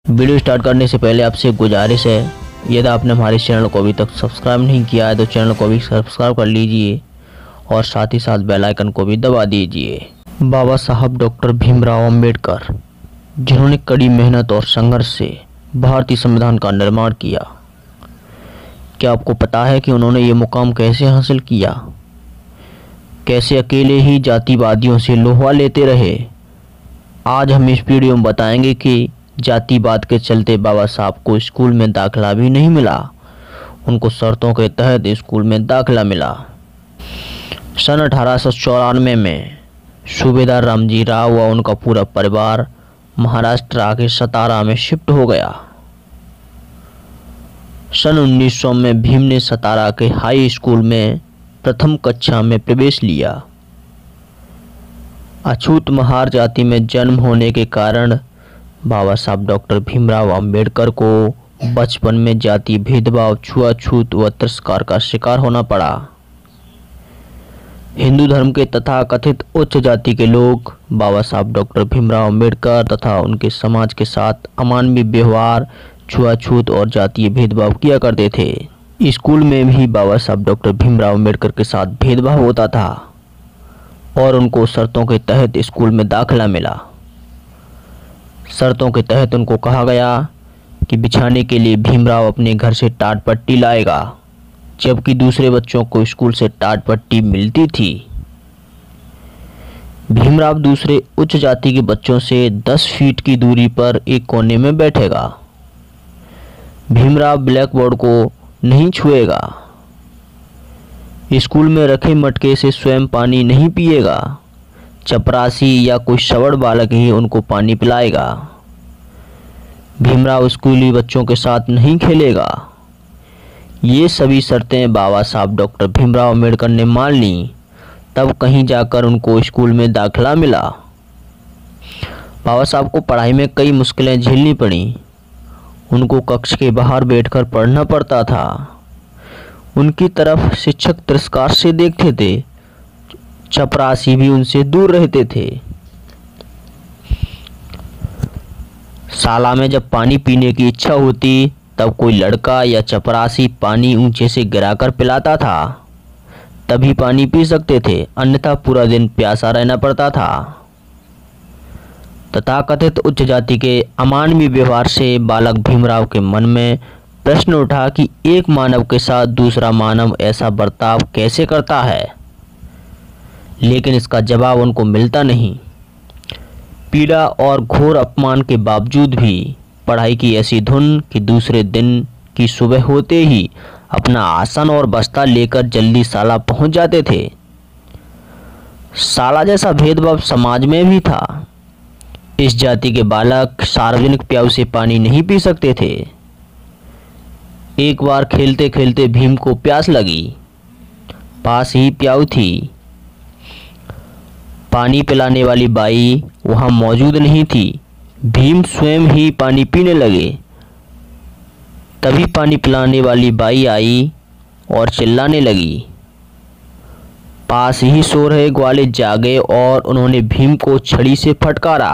Video start करने से पहले आपसे गुजारिश है, यदि आपने हमारे चैनल को अभी तक सब्सक्राइब नहीं किया है तो चैनल को भी सब्सक्राइब कर लीजिए और साथ ही साथ बेल आइकन को भी दबा दीजिए। बाबा साहब डॉक्टर भीमराव अंबेडकर, जिन्होंने कड़ी मेहनत और संघर्ष से भारतीय संविधान का निर्माण किया, क्या आपको पता है कि उन्होंने ये मुकाम कैसे हासिल किया? कैसे अकेले ही जातिवादियों से लोहा लेते रहे? आज हम इस वीडियो में बताएंगे कि जातिवाद के चलते बाबा साहब को स्कूल में दाखिला भी नहीं मिला, उनको शर्तों के तहत स्कूल में दाखिला मिला। सन 1894 में सूबेदार रामजी राव व उनका पूरा परिवार महाराष्ट्र के सतारा में शिफ्ट हो गया। सन 1900 में भीम ने सतारा के हाई स्कूल में प्रथम कक्षा में प्रवेश लिया। अछूत महार जाति में जन्म होने के कारण बाबा साहब डॉक्टर भीमराव अंबेडकर को बचपन में जाति भेदभाव, छुआछूत व तिरस्कार का शिकार होना पड़ा। हिंदू धर्म के तथाकथित उच्च जाति के लोग बाबा साहब डॉक्टर भीमराव अंबेडकर तथा उनके समाज के साथ अमानवीय व्यवहार, छुआछूत और जातीय भेदभाव किया करते थे। स्कूल में भी बाबा साहब डॉक्टर भीमराव अंबेडकर के साथ भेदभाव होता था और उनको शर्तों के तहत स्कूल में दाखिला मिला। शर्तों के तहत उनको कहा गया कि बिछाने के लिए भीमराव अपने घर से टाट पट्टी लाएगा, जबकि दूसरे बच्चों को स्कूल से टाट पट्टी मिलती थी। भीमराव दूसरे उच्च जाति के बच्चों से 10 फीट की दूरी पर एक कोने में बैठेगा। भीमराव ब्लैक बोर्ड को नहीं छुएगा। स्कूल में रखे मटके से स्वयं पानी नहीं पिएगा। चपरासी या कोई शवड़ बालक ही उनको पानी पिलाएगा। भीमराव स्कूली बच्चों के साथ नहीं खेलेगा। ये सभी शर्तें बाबा साहब डॉक्टर भीमराव अंबेडकर ने मान ली, तब कहीं जाकर उनको स्कूल में दाखिला मिला। बाबा साहब को पढ़ाई में कई मुश्किलें झेलनी पड़ी। उनको कक्ष के बाहर बैठकर पढ़ना पड़ता था। उनकी तरफ शिक्षक तिरस्कार से देखते थे। चपरासी भी उनसे दूर रहते थे। शाला में जब पानी पीने की इच्छा होती तब कोई लड़का या चपरासी पानी ऊंचे से गिराकर पिलाता था, तभी पानी पी सकते थे, अन्यथा पूरा दिन प्यासा रहना पड़ता था। तथाकथित उच्च जाति के अमानवीय व्यवहार से बालक भीमराव के मन में प्रश्न उठा कि एक मानव के साथ दूसरा मानव ऐसा बर्ताव कैसे करता है, लेकिन इसका जवाब उनको मिलता नहीं। पीड़ा और घोर अपमान के बावजूद भी पढ़ाई की ऐसी धुन कि दूसरे दिन की सुबह होते ही अपना आसन और बस्ता लेकर जल्दी शाला पहुंच जाते थे। शाला जैसा भेदभाव समाज में भी था। इस जाति के बालक सार्वजनिक प्याऊ से पानी नहीं पी सकते थे। एक बार खेलते खेलते भीम को प्यास लगी। पास ही प्याऊ थी। पानी पिलाने वाली बाई वहां मौजूद नहीं थी। भीम स्वयं ही पानी पीने लगे। तभी पानी पिलाने वाली बाई आई और चिल्लाने लगी। पास ही सो रहे ग्वाले जागे और उन्होंने भीम को छड़ी से फटकारा।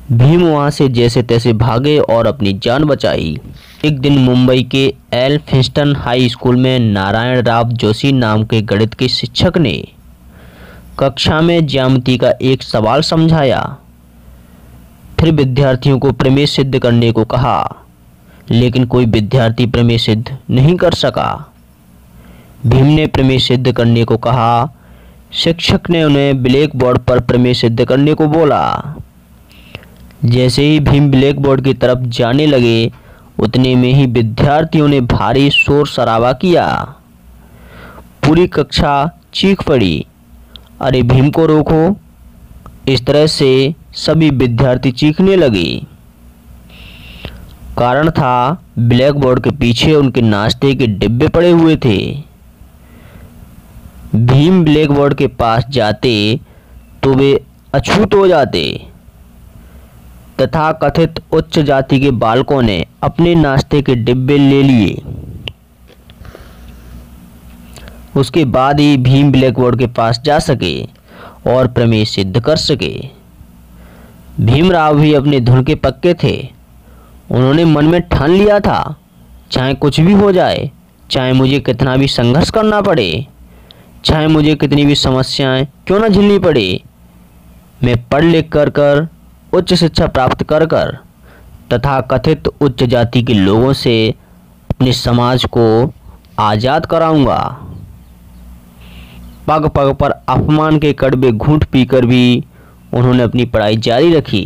भीम वहां से जैसे तैसे भागे और अपनी जान बचाई। एक दिन मुंबई के एल्फिंस्टन हाई स्कूल में नारायण राव जोशी नाम के गणित के शिक्षक ने कक्षा में ज्यामिति का एक सवाल समझाया। फिर विद्यार्थियों को प्रमेय सिद्ध करने को कहा, लेकिन कोई विद्यार्थी प्रमेय सिद्ध नहीं कर सका। भीम ने प्रमेय सिद्ध करने को कहा। शिक्षक ने उन्हें ब्लैक बोर्ड पर प्रमेय सिद्ध करने को बोला। जैसे ही भीम ब्लैक बोर्ड की तरफ जाने लगे, उतने में ही विद्यार्थियों ने भारी शोर शराबा किया। पूरी कक्षा चीख पड़ी, अरे भीम को रोको। इस तरह से सभी विद्यार्थी चीखने लगे। कारण था ब्लैक बोर्ड के पीछे उनके नाश्ते के डिब्बे पड़े हुए थे। भीम ब्लैक बोर्ड के पास जाते तो वे अछूत हो जाते। तथाकथित उच्च जाति के बालकों ने अपने नाश्ते के डिब्बे ले लिए। उसके बाद ही भीम ब्लैक बोर्ड के पास जा सके और प्रमेय सिद्ध कर सके। भीमराव भी अपने धुन के पक्के थे उन्होंने मन में ठान लिया था, चाहे कुछ भी हो जाए, चाहे मुझे कितना भी संघर्ष करना पड़े, चाहे मुझे कितनी भी समस्याएं क्यों ना झेलनी पड़े, मैं पढ़ लिख कर उच्च शिक्षा प्राप्त कर तथा कथित उच्च जाति के लोगों से अपने समाज को आज़ाद कराऊंगा। पग पग पर अपमान के कड़वे घूंट पीकर भी उन्होंने अपनी पढ़ाई जारी रखी।